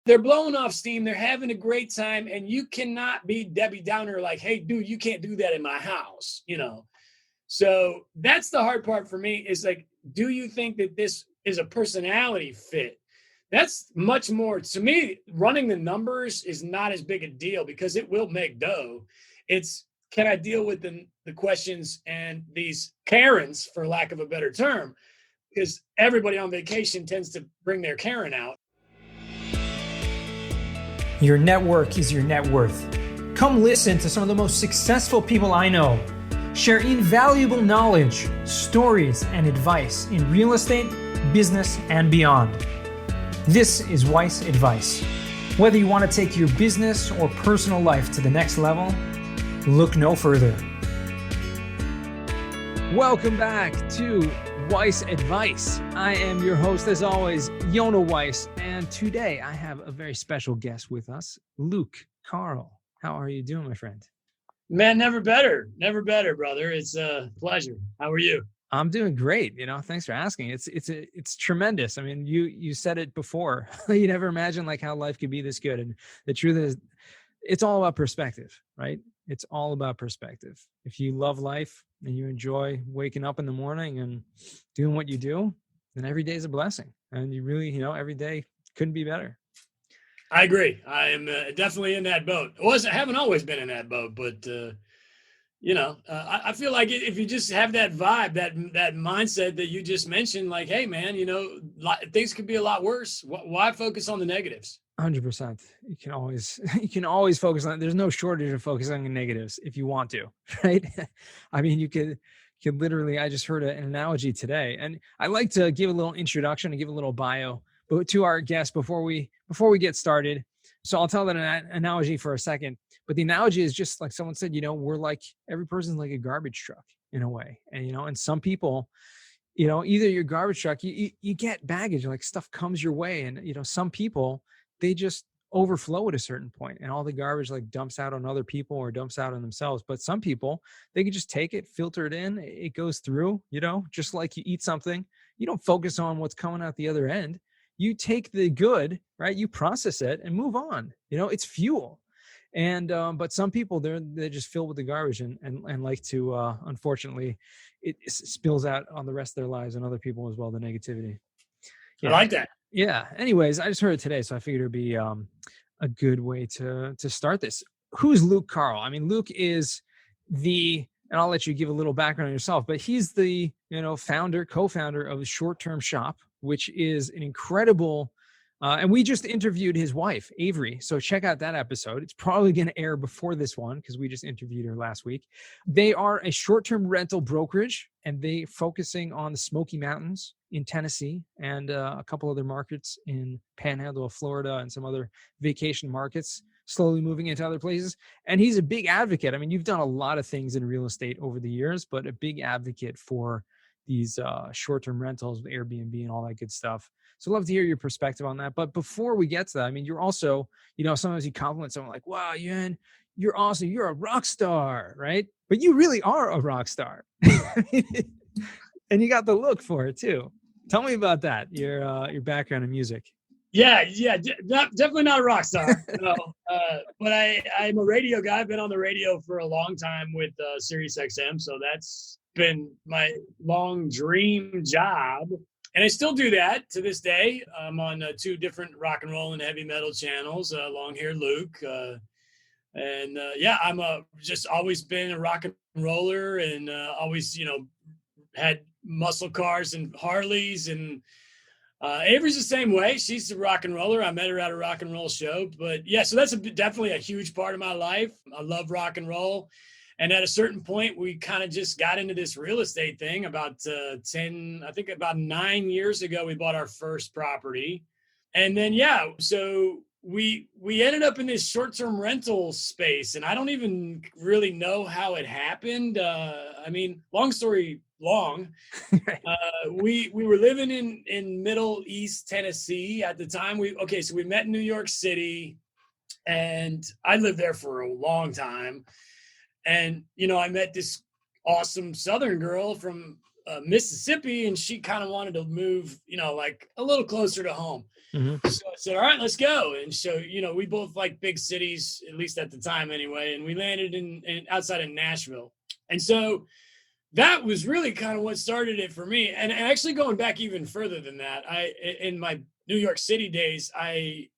They're blowing off steam. They're having a great time. And you cannot be Debbie Downer like, hey, dude, you can't do that in my house, So that's the hard part for me is like, do you think that this is a personality fit? That's much more, to me, running the numbers is not as big a deal because it will make dough. It's, can I deal with the questions and these Karens, for lack of a better term, because everybody on vacation tends to bring their Karen out. Your network is your net worth. Come listen to some of the most successful people I know share invaluable knowledge, stories, and advice in real estate, business, and beyond. This is Weiss Advice. Whether you want to take your business or personal life to the next level, look no further. Welcome back to Weiss Advice. I am your host, as always, Yona Weiss, and today I have a very special guest with us, Luke Carl. How are you doing, my friend? Man, never better, brother. It's a pleasure. How are you? I'm doing great. Thanks for asking. It's tremendous. I mean, you said it before. You never imagined like how life could be this good. And the truth is, it's all about perspective, right? It's all about perspective. If you love life and you enjoy waking up in the morning and doing what you do, then every day is a blessing. And you really, every day couldn't be better. I agree. I am definitely in that boat. I haven't always been in that boat, but I feel like if you just have that vibe, that mindset that you just mentioned, like, hey, man, things could be a lot worse. Why focus on the negatives? 100%. You can always focus on. There's no shortage of focusing on the negatives if you want to, right? I mean, you could literally. I just heard an analogy today, and I like to give a little introduction and give a little bio, but to our guest before we get started. So I'll tell that analogy for a second. But the analogy is just like someone said, we're like, every person's like a garbage truck in a way. And, and some people, either your garbage truck, you get baggage, like stuff comes your way. And, some people, they just overflow at a certain point and all the garbage like dumps out on other people or dumps out on themselves. But some people, they can just take it, filter it in, it goes through, just like you eat something, you don't focus on what's coming out the other end. You take the good, right? You process it and move on. It's fuel. And but some people they just fill with the garbage and like to unfortunately it spills out on the rest of their lives and other people as well, the negativity. Yeah. I like that. Yeah. Anyways, I just heard it today, so I figured it'd be a good way to start this. Who's Luke Carl? I mean, Luke is and I'll let you give a little background on yourself, but he's the co-founder of Short Term Shop, which is an incredible. And we just interviewed his wife, Avery. So check out that episode. It's probably going to air before this one because we just interviewed her last week. They are a short-term rental brokerage, and they focusing on the Smoky Mountains in Tennessee and a couple other markets in Panhandle of Florida and some other vacation markets, slowly moving into other places. And he's a big advocate. I mean, you've done a lot of things in real estate over the years, but a big advocate for these short-term rentals, Airbnb and all that good stuff. So I'd love to hear your perspective on that. But before we get to that, I mean, you're also, sometimes you compliment someone like, wow, you're awesome. You're a rock star, right? But you really are a rock star. And you got the look for it too. Tell me about that, your background in music. Yeah, definitely not a rock star. No, but I'm a radio guy. I've been on the radio for a long time with Sirius XM. So that's been my long dream job. And I still do that to this day. I'm on 2 different rock and roll and heavy metal channels, Long Hair Luke. I'm just always been a rock and roller and always, had muscle cars and Harleys. And Avery's the same way. She's a rock and roller. I met her at a rock and roll show. But yeah, so that's definitely a huge part of my life. I love rock and roll. And at a certain point, we kind of just got into this real estate thing about about 9 years ago, we bought our first property. And then, so we ended up in this short-term rental space. And I don't even really know how it happened. Long story long, we were living in Middle East Tennessee at the time. We met in New York City, and I lived there for a long time. And, I met this awesome Southern girl from Mississippi, and she kind of wanted to move, like a little closer to home. So I said, all right, let's go. And so, we both like big cities, at least at the time anyway. And we landed in outside of Nashville. And so that was really kind of what started it for me. And actually going back even further than that, in my New York City days, I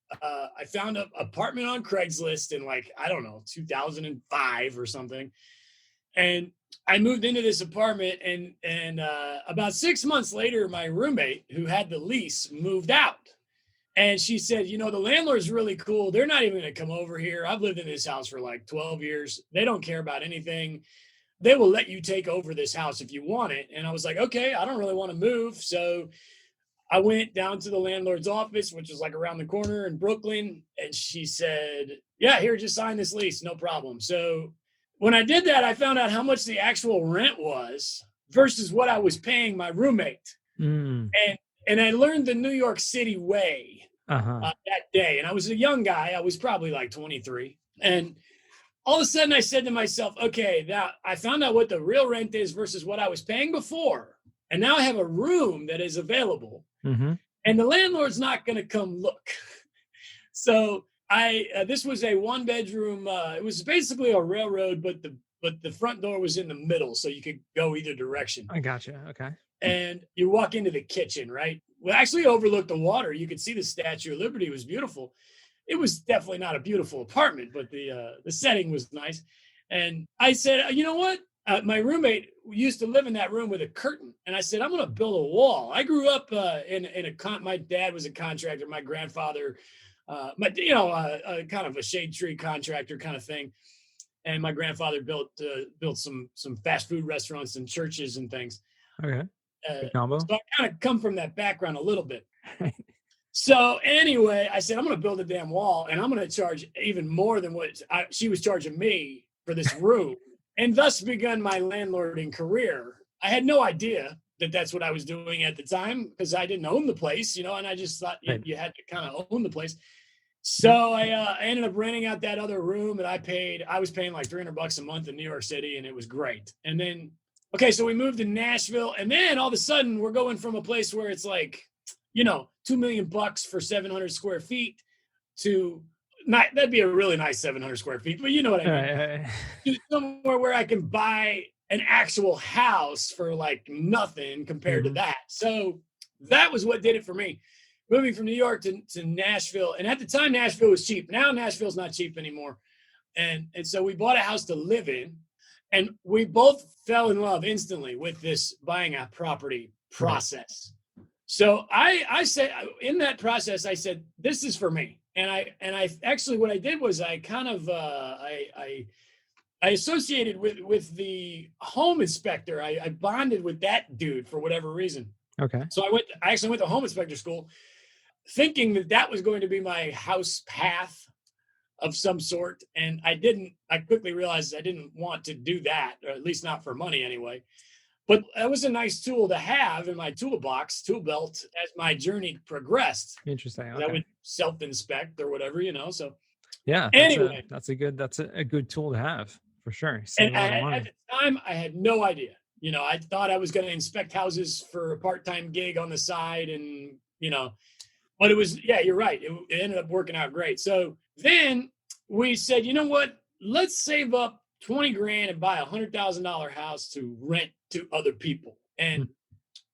found an apartment on Craigslist in like, I don't know, 2005 or something. And I moved into this apartment and about 6 months later, my roommate who had the lease moved out. And she said, the landlord's really cool. They're not even going to come over here. I've lived in this house for like 12 years. They don't care about anything. They will let you take over this house if you want it. And I was like, okay, I don't really want to move. So I went down to the landlord's office, which was like around the corner in Brooklyn. And she said, yeah, here, just sign this lease. No problem. So when I did that, I found out how much the actual rent was versus what I was paying my roommate. And I learned the New York City way that day. And I was a young guy. I was probably like 23. And all of a sudden I said to myself, okay, now I found out what the real rent is versus what I was paying before. And now I have a room that is available. And the landlord's not going to come look. So this was a 1-bedroom. It was basically a railroad, but the front door was in the middle. So you could go either direction. I gotcha. Okay. And you walk into the kitchen, right? Well, actually overlooked the water. You could see the Statue of Liberty. It was beautiful. It was definitely not a beautiful apartment, but the setting was nice. And I said, you know what? My roommate used to live in that room with a curtain. And I said, I'm going to build a wall. I grew up my dad was a contractor. My grandfather, kind of a shade tree contractor kind of thing. And my grandfather built some fast food restaurants and churches and things. Okay. So I kind of come from that background a little bit. So anyway, I said, I'm going to build a damn wall and I'm going to charge even more than what she was charging me for this room, and thus begun my landlording career. I had no idea that that's what I was doing at the time because I didn't own the place, and I just thought you had to kind of own the place. So I ended up renting out that other room, and I was paying like $300 a month in New York City, and it was great. And then, okay, so we moved to Nashville, and then all of a sudden we're going from a place where it's like, $2 million for 700 square feet to that'd be a really nice 700 square feet, but you know what I mean? To somewhere where I can buy an actual house for like nothing compared to that. So that was what did it for me. Moving from New York to Nashville. And at the time, Nashville was cheap. Now Nashville's not cheap anymore. And so we bought a house to live in, and we both fell in love instantly with this buying a property process. So I said, in that process, I said, this is for me. And I actually, what I did was I kind of, I associated with the home inspector. I bonded with that dude for whatever reason. Okay. So I actually went to home inspector school thinking that was going to be my house path of some sort. And I quickly realized I didn't want to do that, or at least not for money anyway. But that was a nice tool to have in my tool belt as my journey progressed. Interesting. Okay. I would self-inspect or whatever, So yeah. Anyway, that's a good tool to have for sure. And at the time, I had no idea. I thought I was going to inspect houses for a part-time gig on the side, and but it was, yeah, you're right. It ended up working out great. So then we said, you know what? Let's save up 20 grand and buy $100,000 house to rent to other people. And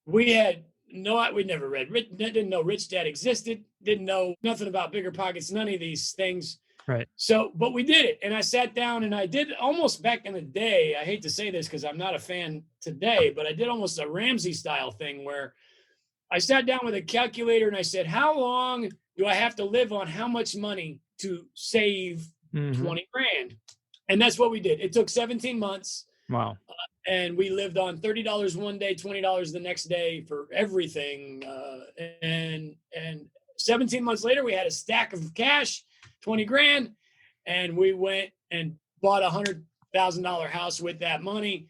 we never didn't know Rich Dad existed, didn't know nothing about Bigger Pockets, none of these things. Right. So, but we did it. And I sat down and I did almost back in the day. I hate to say this because I'm not a fan today, but I did almost a Ramsey style thing where I sat down with a calculator and I said, how long do I have to live on how much money to save 20 grand? And that's what we did. It took 17 months. Wow. And we lived on $30 one day, $20 the next day for everything. And 17 months later, we had a stack of cash, 20 grand. And we went and bought $100,000 house with that money.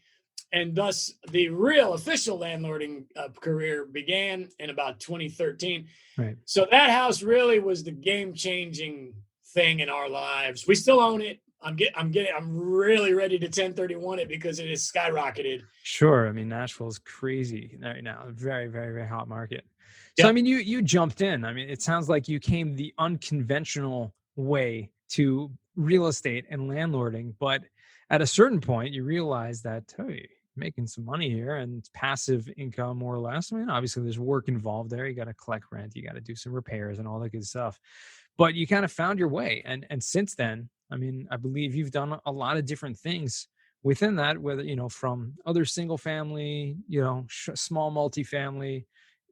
And thus the real official landlording career began in about 2013. Right. So that house really was the game-changing thing in our lives. We still own it. I'm really ready to 1031 it because it has skyrocketed. Sure. I mean, Nashville is crazy right now. A very, very, very hot market. So, I Yep. mean, you jumped in. I mean, it sounds like you came the unconventional way to real estate and landlording, but at a certain point, you realize that, hey, making some money here and it's passive income more or less. I mean, obviously there's work involved there. You got to collect rent, you got to do some repairs and all that good stuff. But you kind of found your way. And since then, I mean, I believe you've done a lot of different things within that, whether, from other single family, small multifamily,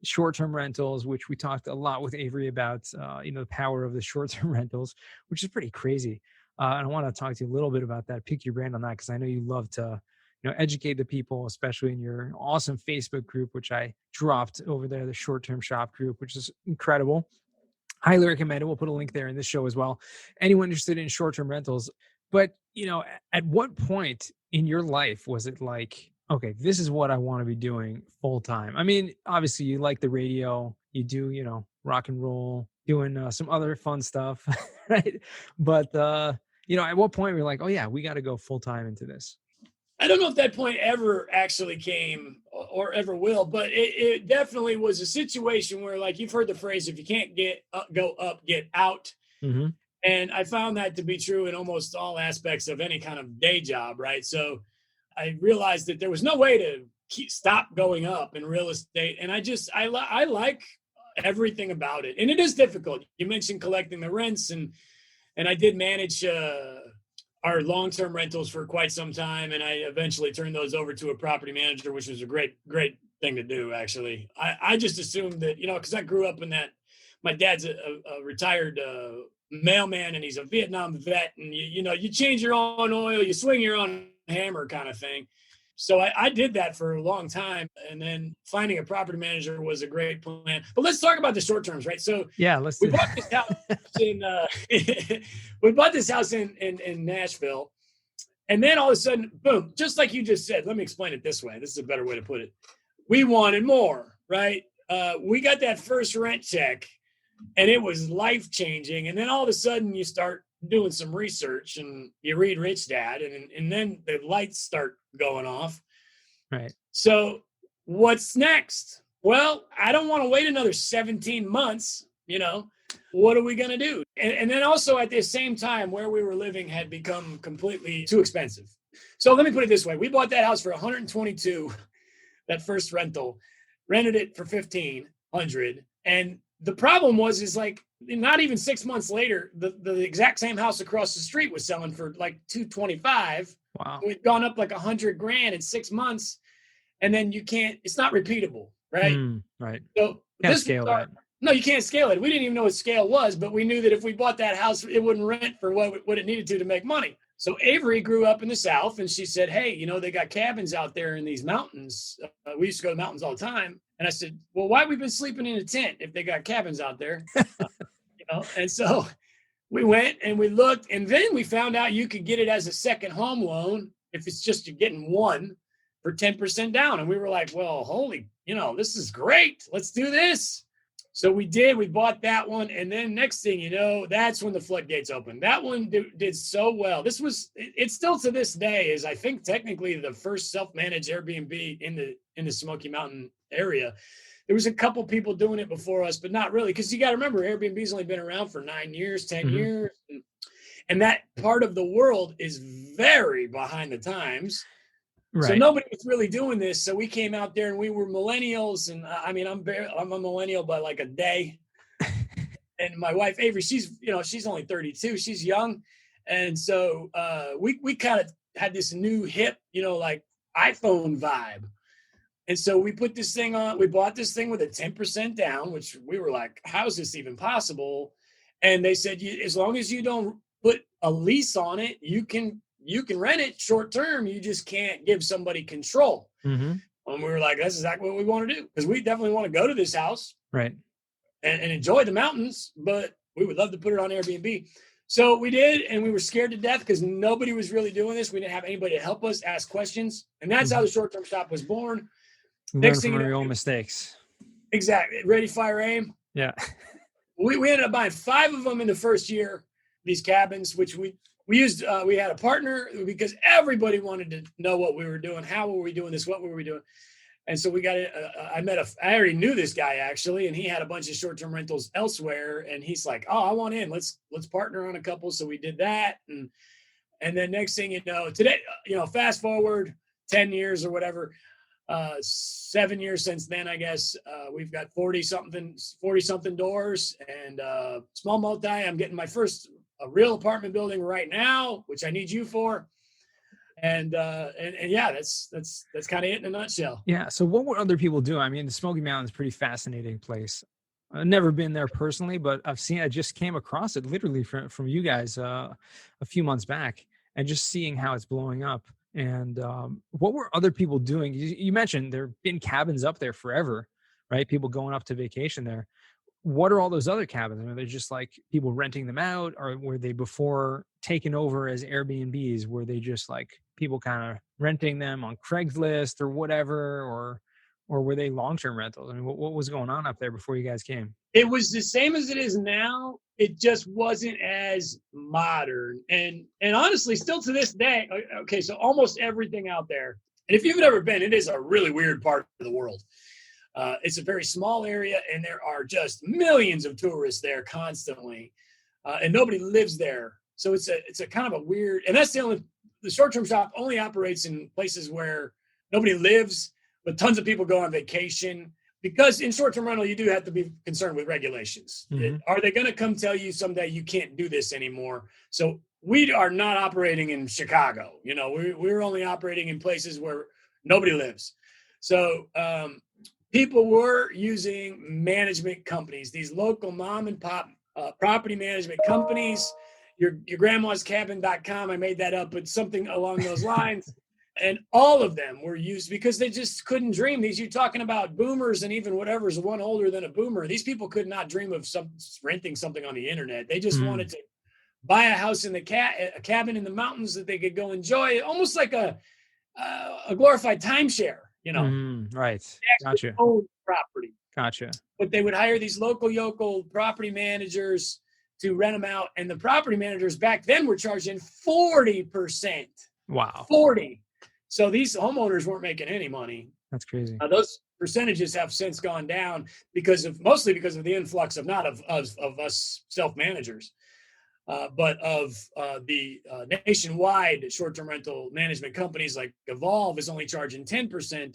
short-term rentals, which we talked a lot with Avery about, the power of the short-term rentals, which is pretty crazy. And I want to talk to you a little bit about that, pick your brain on that, because I know you love to, educate the people, especially in your awesome Facebook group, which I dropped over there, the short-term shop group, which is incredible. Highly recommend it. We'll put a link there in this show as well. Anyone interested in short-term rentals. But, at what point in your life was it like, okay, this is what I want to be doing full time? I mean, obviously you like the radio, you do, rock and roll, doing some other fun stuff, right? But, at what point were you like, oh yeah, we got to go full time into this? I don't know if that point ever actually came or ever will, but it definitely was a situation where, like, you've heard the phrase, if you can't go up, get out. Mm-hmm. And I found that to be true in almost all aspects of any kind of day job, right? So I realized that there was no way to stop going up in real estate. And I like everything about it. And it is difficult. You mentioned collecting the rents, and I did manage our long-term rentals for quite some time, and I eventually turned those over to a property manager, which was a great thing to do. Actually, I just assumed that, because I grew up in that. My dad's a retired mailman, and he's a Vietnam vet, and you change your own oil, you swing your own hammer, kind of thing. So I did that for a long time, and then finding a property manager was a great plan. But let's talk about the short terms, right? So yeah, we bought this house in we bought this house in Nashville, and then all of a sudden, boom! Just like you just said, let me explain it this way. This is a better way to put it. We wanted more, right? We got that first rent check, and it was life changing. And then all of a sudden, you start doing some research, and you read Rich Dad, and then the lights start going off. Right. So what's next? Well, I don't want to wait another 17 months. What are we going to do? And then also at the same time, where we were living had become completely too expensive. So let me put it this way. We bought that house for 122, that first rental, rented it for 1,500. And the problem is like, not even 6 months later, the exact same house across the street was selling for like 225. Wow. We'd gone up like $100,000 in 6 months. And then it's not repeatable, right? Right. So Can't scale that. No, you can't scale it. We didn't even know what scale was, but we knew that if we bought that house, it wouldn't rent for what it needed to make money. So Avery grew up in the South, and she said, hey, they got cabins out there in these mountains. We used to go to the mountains all the time. And I said, well, why have we been sleeping in a tent if they got cabins out there? And so we went and we looked, and then we found out you could get it as a second home loan if it's just you're getting one for 10% down. And we were like, well, holy, this is great. Let's do this. So we did. We bought that one. And then next thing that's when the floodgates opened. That one did so well. It's still to this day is, I think, technically the first self-managed Airbnb in the Smoky Mountain area. There was a couple people doing it before us, but not really. Because you got to remember, Airbnb's only been around for 9 years, 10 years. And that part of the world is very behind the times. Right. So nobody was really doing this. So we came out there, and we were millennials. And I mean, I'm a millennial by like a day. And my wife, Avery, she's only 32. She's young. And so we kind of had this new hip, like iPhone vibe. And so we put this thing on, we bought this thing with a 10% down, which we were like, how is this even possible? And they said, as long as you don't put a lease on it, you can rent it short term. You just can't give somebody control. And we were like, that's exactly what we want to do. Because we definitely want to go to this house. Right. And enjoy the mountains, but we would love to put it on Airbnb. So we did, and we were scared to death because nobody was really doing this. We didn't have anybody to help us ask questions. And that's how the short-term shop was born. Next thing, from your own mistakes. Exactly. Ready, fire, aim. Yeah. We ended up buying 5 of them in the first year, these cabins, which we used. We had a partner because everybody wanted to know what we were doing. How were we doing this? What were we doing? And so we got it. I already knew this guy actually, and he had a bunch of short-term rentals elsewhere. And he's like, "Oh, I want in. Let's partner on a couple." So we did that, and then next thing you know, today, fast forward 10 years or whatever, 7 years since then, I guess, we've got 40 something doors and small multi. I'm getting my first a real apartment building right now, which I need you for. And yeah, that's kind of it in a nutshell. Yeah. So what were other people doing? I mean, the Smoky Mountains, pretty fascinating place. I've never been there personally, but I just came across it literally from you guys a few months back, and just seeing how it's blowing up. And what were other people doing? You mentioned there have been cabins up there forever, right? People going up to vacation there. What are all those other cabins? I mean, they're just like people renting them out, or were they before taken over as Airbnbs? Were they just like people kind of renting them on Craigslist or whatever, or were they long-term rentals? I mean, what was going on up there before you guys came? It was the same as it is now. It just wasn't as modern, and honestly, still to this day. Okay, so almost everything out there, and if you've never been, it is a really weird part of the world. It's a very small area, and there are just millions of tourists there constantly, and nobody lives there. So it's a kind of a weird, and that's the short-term shop only operates in places where nobody lives, but tons of people go on vacation. Because in short-term rental, you do have to be concerned with regulations. Mm-hmm. Are they going to come tell you someday you can't do this anymore? So we are not operating in Chicago. We're only operating in places where nobody lives. So people were using management companies, these local mom and pop property management companies. Your grandma's cabin.com. I made that up, but something along those lines. And all of them were used because they just couldn't dream. You're talking about boomers, and even whatever's one older than a boomer. These people could not dream of renting something on the internet. They just wanted to buy a house in a cabin in the mountains that they could go enjoy, almost like a glorified timeshare. Right. Gotcha. Own property. Gotcha. But they would hire these local property managers to rent them out, and the property managers back then were charging 40%. Wow. 40. So these homeowners weren't making any money. That's crazy. Those percentages have since gone down mostly because of the influx of not of us self-managers, but of the nationwide short-term rental management companies like Evolve is only charging 10%.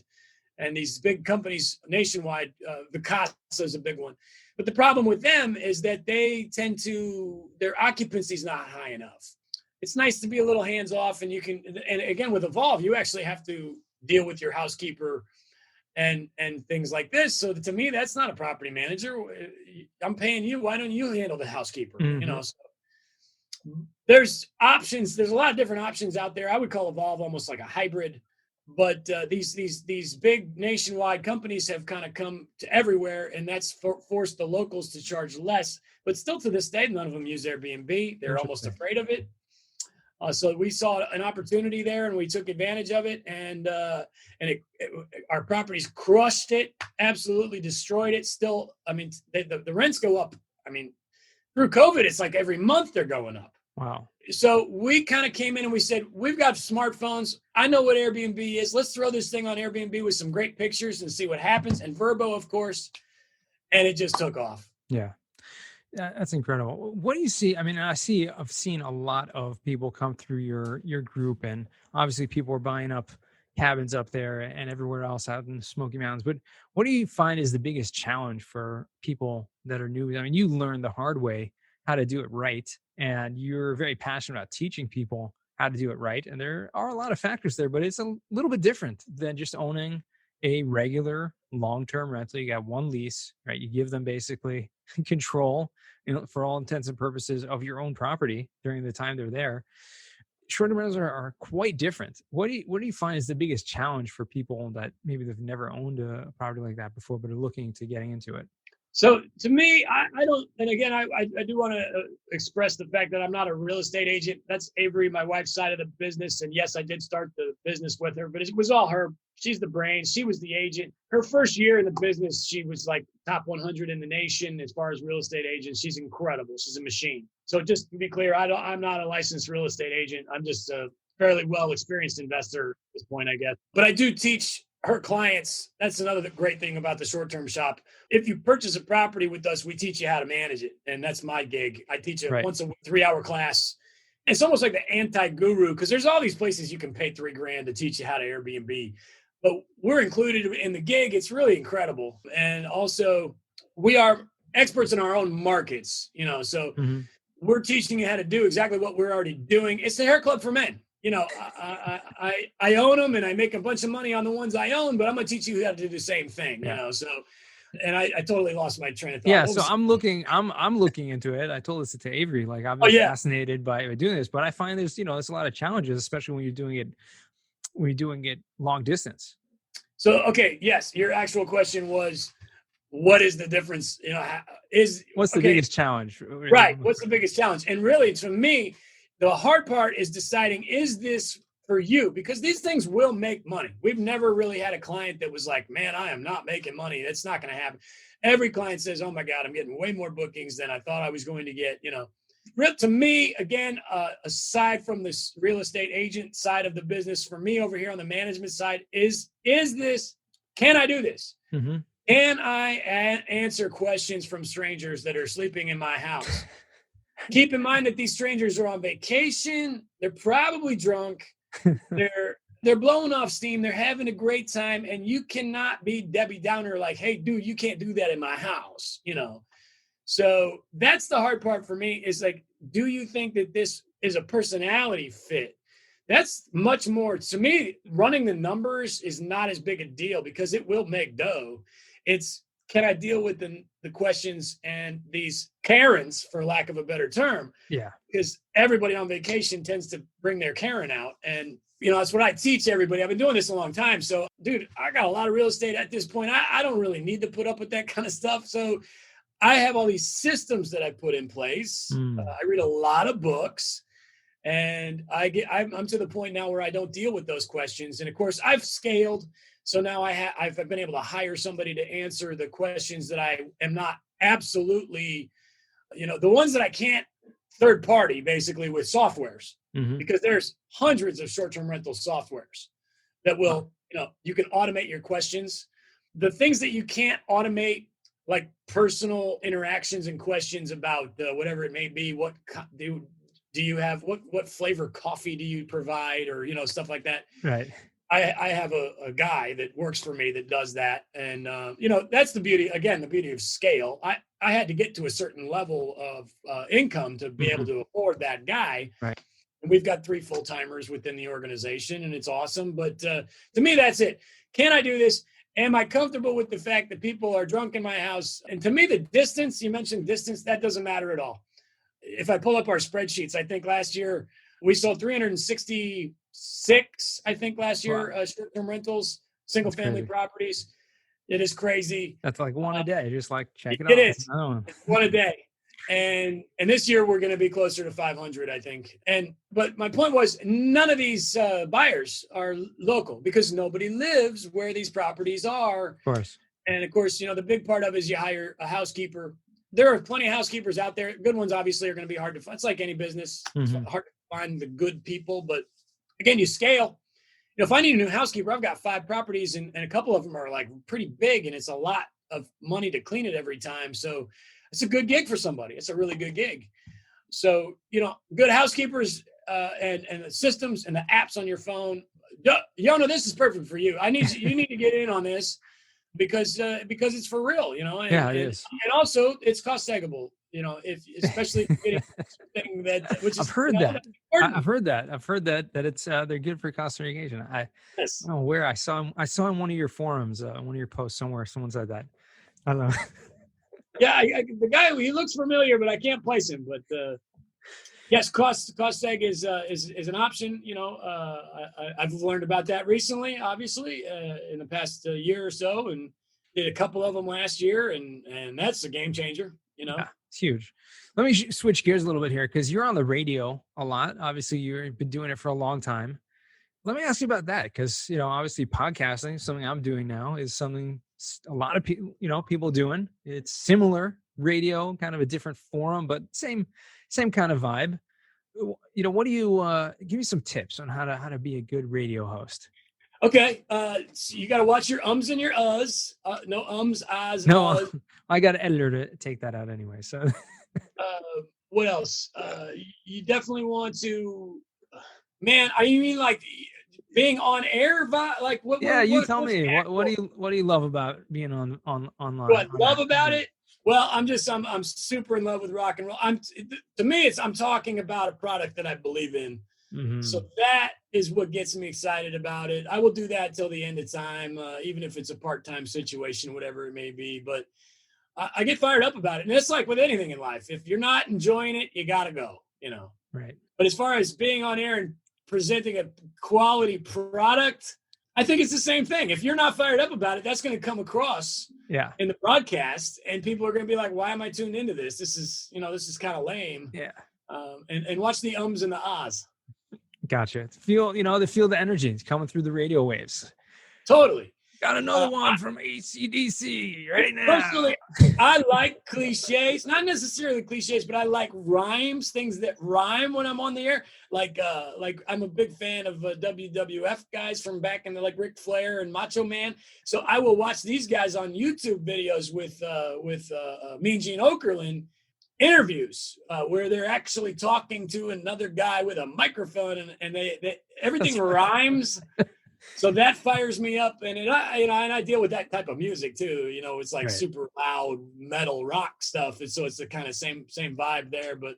And these big companies nationwide, the Casa is a big one. But the problem with them is that their occupancy is not high enough. It's nice to be a little hands off, and again, with Evolve, you actually have to deal with your housekeeper and things like this. So to me, that's not a property manager. I'm paying you. Why don't you handle the housekeeper? Mm-hmm. So there's options. There's a lot of different options out there. I would call Evolve almost like a hybrid, but these big nationwide companies have kind of come to everywhere, and that's forced the locals to charge less. But still to this day, none of them use Airbnb. They're almost afraid of it. So we saw an opportunity there, and we took advantage of it, and our properties crushed it, absolutely destroyed it. Still, I mean, the rents go up. I mean, through COVID, it's like every month they're going up. Wow. So we kind of came in and we said, we've got smartphones. I know what Airbnb is. Let's throw this thing on Airbnb with some great pictures and see what happens. And Vrbo, of course, and it just took off. Yeah. That's incredible. What do you see? I mean, I've seen a lot of people come through your group, and obviously people are buying up cabins up there and everywhere else out in the Smoky Mountains. But what do you find is the biggest challenge for people that are new? I mean, you learned the hard way how to do it right, and you're very passionate about teaching people how to do it right. And there are a lot of factors there, but it's a little bit different than just owning a regular long-term rental. You got one lease, right? You give them basically control, for all intents and purposes, of your own property during the time they're there. Short-term rentals are quite different. What do you find is the biggest challenge for people that maybe they've never owned a property like that before, but are looking to getting into it? So to me, I don't, and again, I do want to express the fact that I'm not a real estate agent. That's Avery, my wife's side of the business. And yes, I did start the business with her, but it was all her. She's the brains. She was the agent. Her first year in the business, she was like top 100 in the nation as far as real estate agents. She's incredible. She's a machine. So just to be clear, I'm not a licensed real estate agent. I'm just a fairly well-experienced investor at this point, I guess. But I do teach her clients, that's another great thing about the short-term shop. If you purchase a property with us, we teach you how to manage it. And that's my gig. I teach a Right. once a week, 3-hour class. It's almost like the anti-guru, because there's all these places you can pay $3,000 to teach you how to Airbnb. But we're included in the gig. It's really incredible. And also, we are experts in our own markets, so we're teaching you how to do exactly what we're already doing. It's the hair club for men. I own them and I make a bunch of money on the ones I own, but I'm going to teach you how to do the same thing, so, and I totally lost my train of thought. Yeah. So I'm looking into it. I told this to Avery, like I've been fascinated by doing this, but I find there's a lot of challenges, especially when you're doing it long distance. So, okay. Yes. Your actual question was, what is the difference? What's the biggest challenge? Right. What's the biggest challenge? And really, to me, the hard part is deciding, is this for you? Because these things will make money. We've never really had a client that was like, man, I am not making money. It's not going to happen. Every client says, oh my God, I'm getting way more bookings than I thought I was going to get. To me, again, aside from this real estate agent side of the business, for me over here on the management side, is this, can I do this? Mm-hmm. Can I answer questions from strangers that are sleeping in my house? Keep in mind that these strangers are on vacation. They're probably drunk. They're blowing off steam. They're having a great time. And you cannot be Debbie Downer like, hey, dude, you can't do that in my house, So that's the hard part for me is like, do you think that this is a personality fit? That's much more, to me, running the numbers is not as big a deal because it will make dough. It's, can I deal with the questions and these Karens, for lack of a better term? Yeah. Because everybody on vacation tends to bring their Karen out. And, that's what I teach everybody. I've been doing this a long time. So, dude, I got a lot of real estate at this point. I don't really need to put up with that kind of stuff. So I have all these systems that I put in place. I read a lot of books. And I'm to the point now where I don't deal with those questions. And of course, I've scaled. So now I've been able to hire somebody to answer the questions that I am not absolutely, the ones that I can't third party, basically, with softwares, because there's hundreds of short-term rental softwares that will, you can automate your questions. The things that you can't automate, like personal interactions and questions about whatever it may be, what do you have, what flavor coffee do you provide, or stuff like that. Right. I have a guy that works for me that does that, and that's the beauty of scale. I had to get to a certain level of income to be able to afford that guy. Right. And we've got 3 full-timers within the organization, and it's awesome. But to me, that's it. Can I do this? Am I comfortable with the fact that people are drunk in my house? And to me, the distance, you mentioned distance, that doesn't matter at all. If I pull up our spreadsheets, I think last year we sold 366, I think last year, short-term rentals, single-family properties. It is crazy. That's like one a day. Just like check it out. It is. It's one a day. And this year we're going to be closer to 500, I think. But my point was, none of these buyers are local because nobody lives where these properties are. Of course. And of course, the big part of it is you hire a housekeeper. There are plenty of housekeepers out there. Good ones obviously are going to be hard to find. It's like any business. It's hard to find the good people. But again, you scale. If I need a new housekeeper, I've got 5 properties and a couple of them are like pretty big, and it's a lot of money to clean it every time. So it's a good gig for somebody. It's a really good gig. So, good housekeepers and the systems and the apps on your phone. Yona, this is perfect for you. You need to get in on this because it's for real, And, it is. And also it's cost taggable, especially if you're getting something which is, I've heard that. I've heard that it's they're good for cost segregation. I don't know where I saw in one of your forums, one of your posts somewhere, someone said that. I don't know. Yeah, the guy, he looks familiar, but I can't place him. But yes, cost seg is an option. I've learned about that recently, obviously, in the past year or so, and did a couple of them last year, and that's a game changer. Yeah, it's huge. Let me switch gears a little bit here because you're on the radio a lot. Obviously, you've been doing it for a long time. Let me ask you about that because obviously podcasting, something I'm doing now, is something a lot of people doing. It's similar radio, kind of a different forum, but same kind of vibe. What do you give me some tips on how to be a good radio host? Okay. So you got to watch your ums and your uhs. No ums, ahs, No, uhs. I got an editor to take that out anyway. So What else? You definitely want to, man. I mean, like being on air. Like yeah, you tell what's me the actual? what do you love about being on What online on love that? about it? Well, I'm super in love with rock and roll. To me, I'm talking about a product that I believe in. Mm-hmm. So that is what gets me excited about it. I will do that till the end of time, even if it's a part-time situation, whatever it may be. But I get fired up about it, and it's like with anything in life. If you're not enjoying it, you gotta go. Right. But as far as being on air and presenting a quality product, I think it's the same thing. If you're not fired up about it, that's going to come across Yeah. in the broadcast, and people are going to be like, "Why am I tuned into this? This is kind of lame." Yeah. And watch the ums and the ahs. Gotcha. Feel the energy. It's coming through the radio waves. Totally. Got another one from ACDC right now. Personally, I like cliches, not necessarily cliches, but I like rhymes, things that rhyme when I'm on the air. Like I'm a big fan of WWF guys from back in the like Ric Flair and Macho Man. So I will watch these guys on YouTube videos with Mean Gene Okerlund interviews where they're actually talking to another guy with a microphone, and they everything rhymes. So that fires me up, and I deal with that type of music too. It's like Right. super loud metal rock stuff, and so it's the kind of same vibe there. But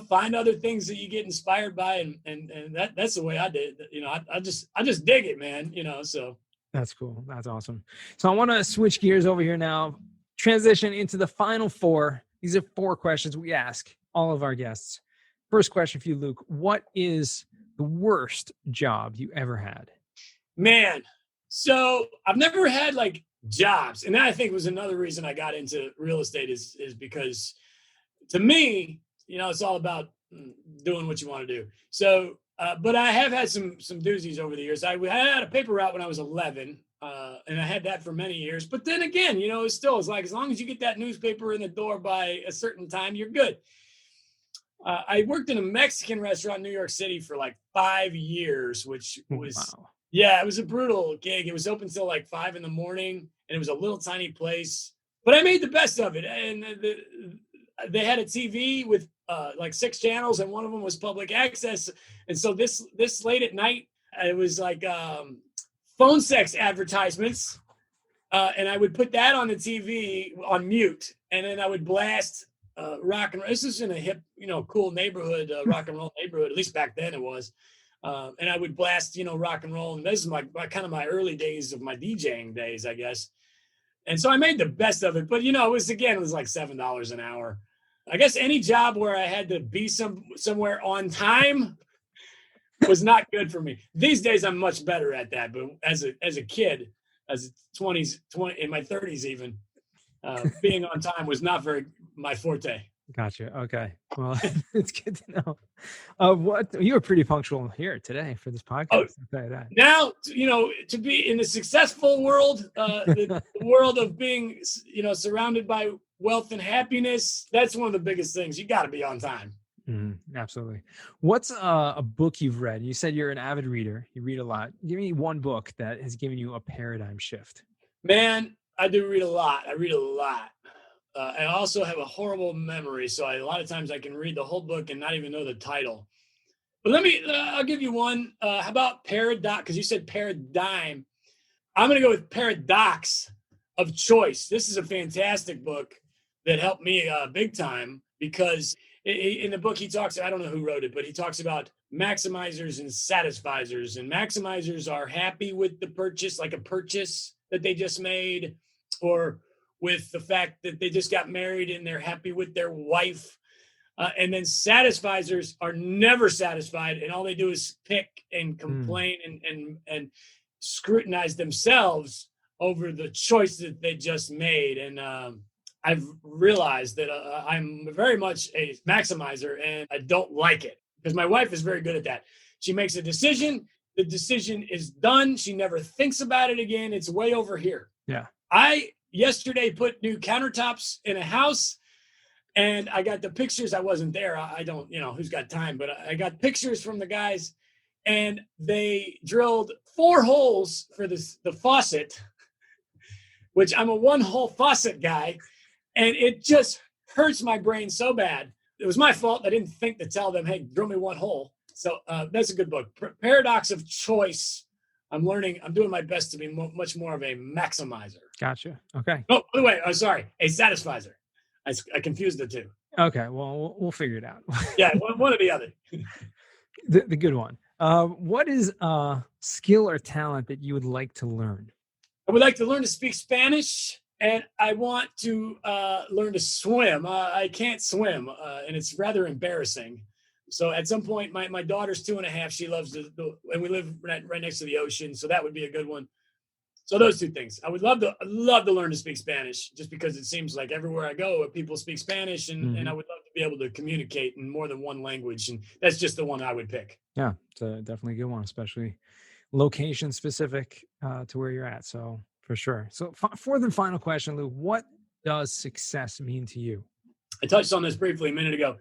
find other things that you get inspired by, and that's the way I did. I just dig it, man. So That's cool. That's awesome. So I want to switch gears over here now, transition into the final four. These are 4 questions we ask all of our guests. First question for you, Luke. What is the worst job you ever had? Man, so I've never had like jobs, and that I think was another reason I got into real estate is because to me, it's all about doing what you want to do. So, but I have had some doozies over the years. I had a paper route when I was 11, and I had that for many years. But then again, it's like as long as you get that newspaper in the door by a certain time, you're good. I worked in a Mexican restaurant in New York City for like 5 years, which was Wow. yeah, it was a brutal gig. It was open till like 5 a.m, and it was a little tiny place. But I made the best of it, and they had a TV with like 6 channels, and one of them was public access. And so this late at night, it was like phone sex advertisements, and I would put that on the TV on mute, and then I would blast rock and roll. This is in a hip, cool neighborhood, rock and roll neighborhood. At least back then it was. And I would blast, rock and roll. And this is my kind of my early days of my DJing days, I guess. And so I made the best of it. But, it was like $7 an hour. I guess any job where I had to be somewhere on time was not good for me. These days, I'm much better at that. But as a kid, as 20 in my 30s even, being on time was not very my forte. Gotcha. Okay. Well, it's good to know. What you were pretty punctual here today for this podcast. Oh, I'll tell you that. now, to be in the successful world, the world of being, surrounded by wealth and happiness, that's one of the biggest things. You got to be on time. Absolutely. What's a book you've read? You said you're an avid reader. You read a lot. Give me one book that has given you a paradigm shift. Man, I do read a lot. I read a lot. I also have a horrible memory, so a lot of times I can read the whole book and not even know the title. But I'll give you one. How about Paradox? Because you said paradigm. I'm going to go with Paradox of Choice. This is a fantastic book that helped me big time because in the book he talks, I don't know who wrote it, but he talks about maximizers and satisficers. And maximizers are happy with the purchase, like a purchase that they just made, or with the fact that they just got married and they're happy with their wife. And then satisficers are never satisfied, and all they do is pick and complain and scrutinize themselves over the choice that they just made. And I've realized that I'm very much a maximizer, and I don't like it because my wife is very good at that. She makes a decision. The decision is done. She never thinks about it again. It's way over here. Yeah. I yesterday put new countertops in a house, and I got the pictures. I wasn't there. I don't, who's got time, but I got pictures from the guys, and they drilled 4 holes for the faucet, which I'm a 1-hole faucet guy, and it just hurts my brain so bad. It was my fault. I didn't think to tell them, hey, drill me 1 hole. So that's a good book. Paradox of Choice. I'm doing my best to be much more of a maximizer. Gotcha. Okay. Oh, by the way, sorry, a satisfizer. I confused the two. Okay. Well, we'll figure it out. Yeah, one or the other. The good one. What is a skill or talent that you would like to learn? I would like to learn to speak Spanish, and I want to learn to swim. I can't swim, and it's rather embarrassing. So at some point, my daughter's 2.5. She loves and we live right next to the ocean, so that would be a good one. So those 2 things. I would love to learn to speak Spanish, just because it seems like everywhere I go, people speak Spanish, and I would love to be able to communicate in more than one language, and that's just the one I would pick. Yeah, it's definitely a good one, especially location specific to where you're at. So for sure. So fourth and final question, Lou, what does success mean to you? I touched on this briefly a minute ago.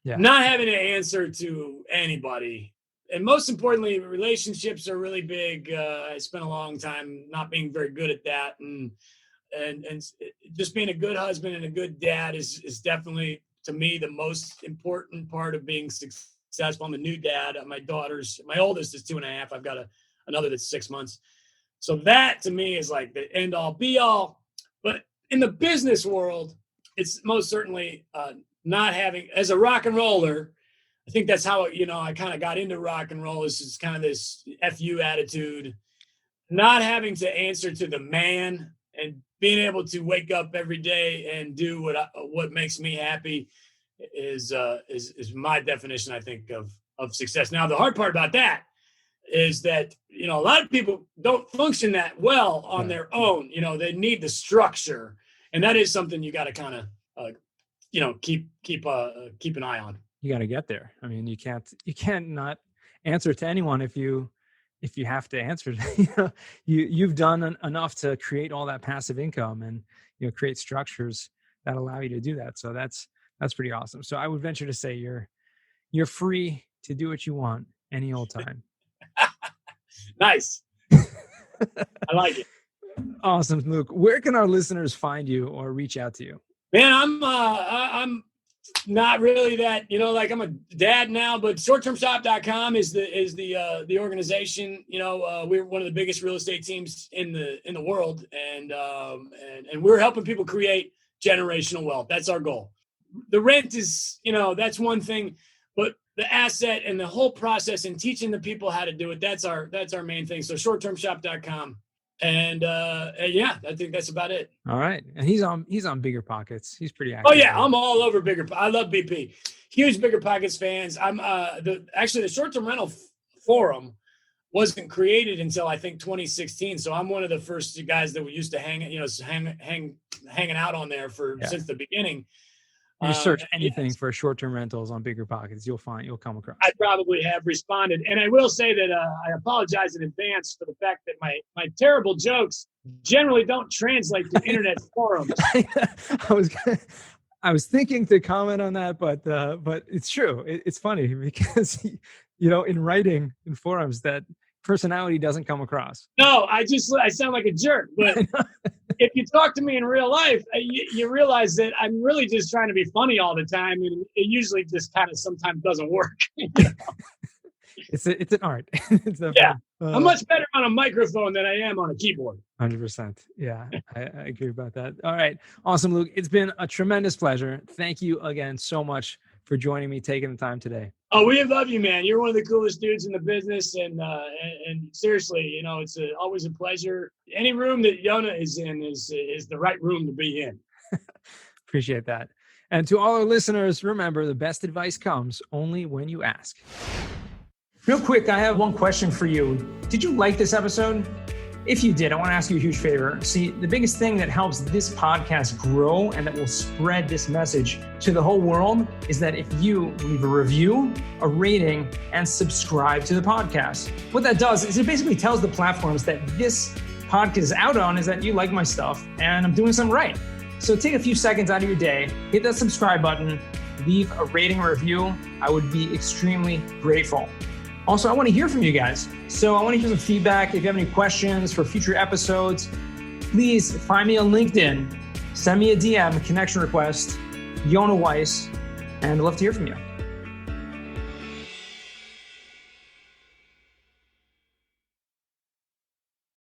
Yeah. Not having to answer to anybody. And most importantly, relationships are really big. I spent a long time not being very good at that. And just being a good husband and a good dad is definitely, to me, the most important part of being successful. I'm a new dad. My oldest is 2.5. I've got another that's 6 months. So that to me is like the end all be all. But in the business world, it's most certainly not having, as a rock and roller, I think that's how, I kind of got into rock and roll, is kind of this FU attitude, not having to answer to the man and being able to wake up every day and do what makes me happy is my definition, I think, of success. Now, the hard part about that is that, a lot of people don't function that well on their own. They need the structure, and that is something you got to kind of, keep an eye on. You got to get there. I mean, you can't not answer to anyone if you have to answer. You've done enough to create all that passive income and create structures that allow you to do that. So that's pretty awesome. So I would venture to say you're free to do what you want any old time. Nice. I like it. Awesome, Luke. Where can our listeners find you or reach out to you? Man, I'm not really that, I'm a dad now, but shorttermshop.com is the organization. We're one of the biggest real estate teams in the world, and we're helping people create generational wealth. That's our goal. The rent is, that's one thing, but the asset and the whole process and teaching the people how to do it, that's our main thing. So shorttermshop.com. And yeah, I think that's about it. All right. And he's on Bigger Pockets. He's pretty active. Oh yeah, I'm all over Bigger. I love BP. Huge Bigger Pockets fans. I'm the short-term rental forum wasn't created until I think 2016. So I'm one of the first guys that we used to hanging out on there since the beginning. You search anything for short-term rentals on Bigger Pockets, you'll come across. I probably have responded. And I will say that I apologize in advance for the fact that my terrible jokes generally don't translate to internet forums. I was thinking to comment on that, but it's true. It's funny because, in writing in forums, that personality doesn't come across. No, I sound like a jerk, but if you talk to me in real life, you realize that I'm really just trying to be funny all the time, and it usually just kind of sometimes doesn't work. It's an art. I'm much better on a microphone than I am on a keyboard. 100%. Yeah, I agree about that. All right. Awesome, Luke. It's been a tremendous pleasure. Thank you again so much for joining me, taking the time today. Oh, we love you, man. You're one of the coolest dudes in the business. And seriously, it's always a pleasure. Any room that Yona is in is the right room to be in. Appreciate that. And to all our listeners, remember, the best advice comes only when you ask. Real quick, I have one question for you. Did you like this episode? If you did, I want to ask you a huge favor. See, the biggest thing that helps this podcast grow and that will spread this message to the whole world is that if you leave a review, a rating, and subscribe to the podcast. What that does is it basically tells the platforms that this podcast is out on is that you like my stuff and I'm doing something right. So take a few seconds out of your day, hit that subscribe button, leave a rating or review. I would be extremely grateful. Also, I want to hear from you guys. So I want to hear some feedback. If you have any questions for future episodes, please find me on LinkedIn, send me a DM, a connection request, Yona Weiss, and I'd love to hear from you.